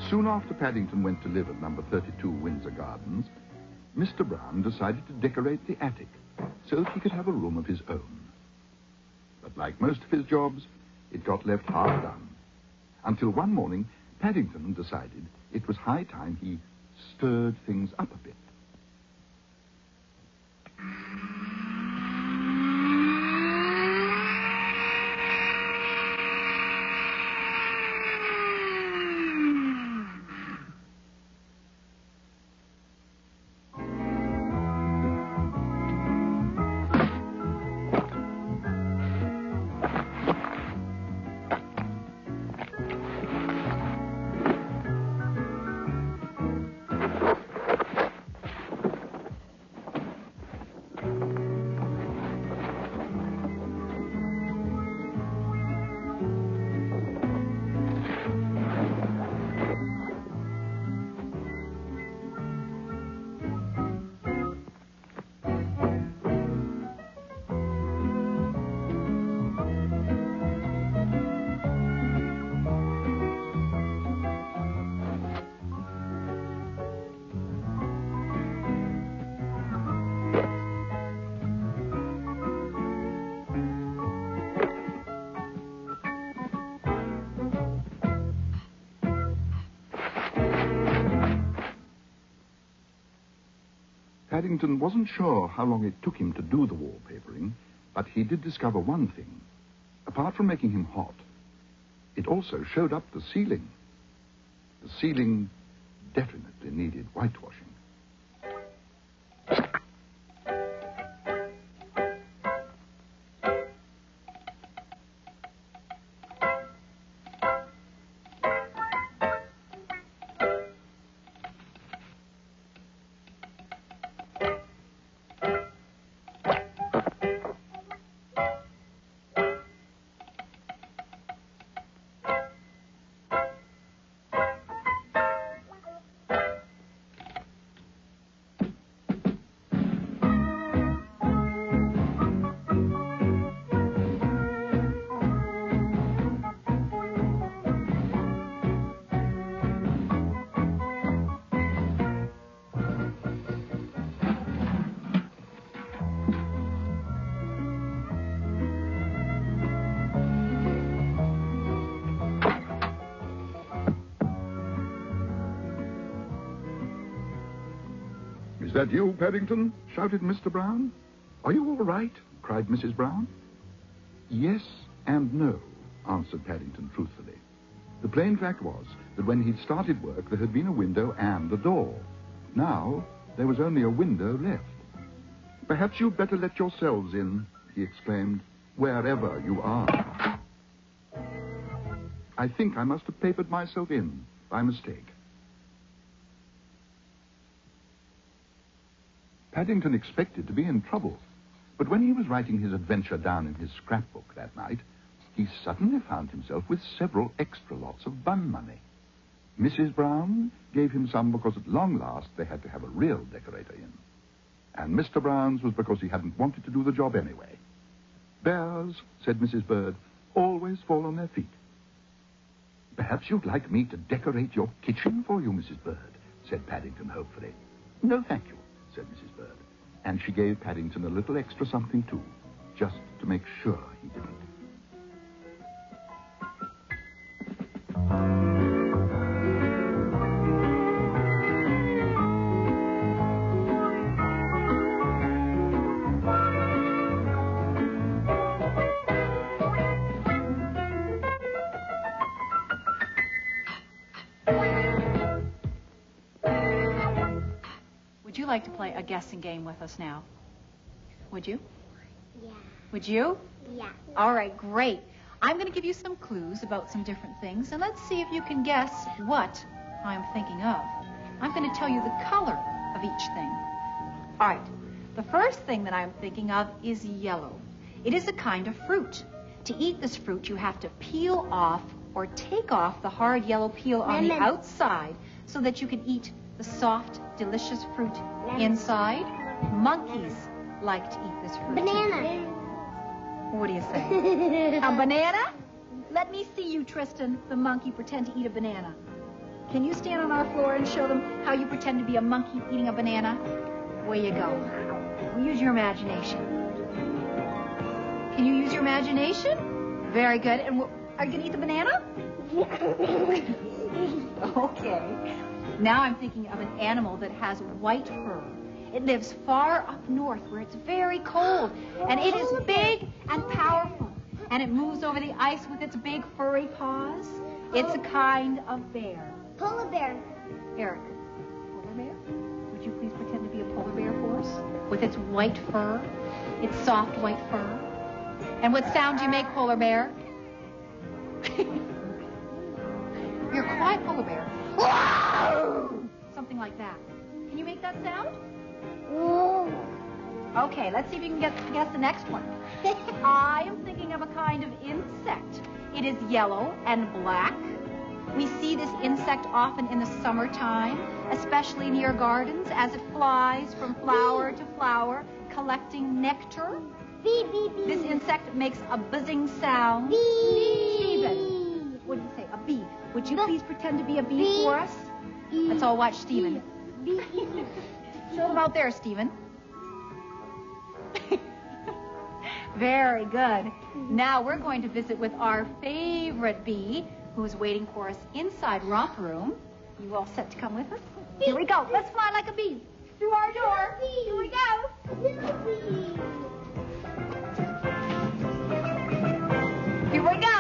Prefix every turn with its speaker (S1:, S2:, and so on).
S1: Soon after Paddington went to live at number 32 Windsor Gardens, Mr. Brown decided to decorate the attic so that he could have a room of his own. But like most of his jobs, it got left half done. Until one morning, Paddington decided it was high time he stirred things up a bit. Paddington wasn't sure how long it took him to do the wallpapering, but he did discover one thing. Apart from making him hot, it also showed up the ceiling. The ceiling definitely needed whitewashing. "Is that you, Paddington?" shouted Mr. Brown. "Are you all right?" cried Mrs. Brown. "Yes and no," answered Paddington truthfully. The plain fact was that when he'd started work, there had been a window and a door. Now, there was only a window left. "Perhaps you'd better let yourselves in," he exclaimed, "wherever you are. I think I must have papered myself in by mistake." Paddington expected to be in trouble, but when he was writing his adventure down in his scrapbook that night, he suddenly found himself with several extra lots of bun money. Mrs. Brown gave him some because at long last they had to have a real decorator in. And Mr. Brown's was because he hadn't wanted to do the job anyway. "Bears," said Mrs. Bird, "always fall on their feet." "Perhaps you'd like me to decorate your kitchen for you, Mrs. Bird," said Paddington hopefully. "No, thank you," said Mrs. Bird. And she gave Paddington a little extra something, too, just to make sure he didn't.
S2: Would you like to play a guessing game with us now? Would you?
S3: Yeah.
S2: Would you?
S3: Yeah.
S2: All right, great. I'm going to give you some clues about some different things, and let's see if you can guess what I'm thinking of. I'm going to tell you the color of each thing. All right. The first thing that I'm thinking of is yellow. It is a kind of fruit. To eat this fruit, you have to peel off or take off the hard yellow peel on the outside so that you can eat the soft, delicious fruit inside. Monkeys like to eat this fruit.
S3: Banana.
S2: What do you say? A banana? Let me see you, Tristan, the monkey, pretend to eat a banana. Can you stand on our floor and show them how you pretend to be a monkey eating a banana? Away you go. Use your imagination. Can you use your imagination? Very good. And are you going to eat the banana? Okay. Now I'm thinking of an animal that has white fur. It lives far up north where it's very cold. And it is big and powerful. And it moves over the ice with its big furry paws. It's a kind of bear.
S3: Polar bear.
S2: Eric, polar bear? Would you please pretend to be a polar bear for us? With its white fur, its soft white fur. And what sound do you make, polar bear? You're a quiet polar bear. Something like that. Can you make that sound? Okay, let's see if you can guess the next one. I am thinking of a kind of insect. It is yellow and black. We see this insect often in the summertime, especially near gardens, as it flies from flower to flower, collecting nectar.
S3: Bee, bee, bee.
S2: This insect makes a buzzing sound.
S3: Bee.
S2: Stephen, what did you say? A bee. Would you please pretend to be a bee for us? Let's all watch Stephen.
S3: Bee.
S2: Show them out there, Stephen. Very good. Now we're going to visit with our favorite bee, who is waiting for us inside Romper Room. You all set to come with us? Here we go. Let's fly like a bee through our door. Here we go. Here we go.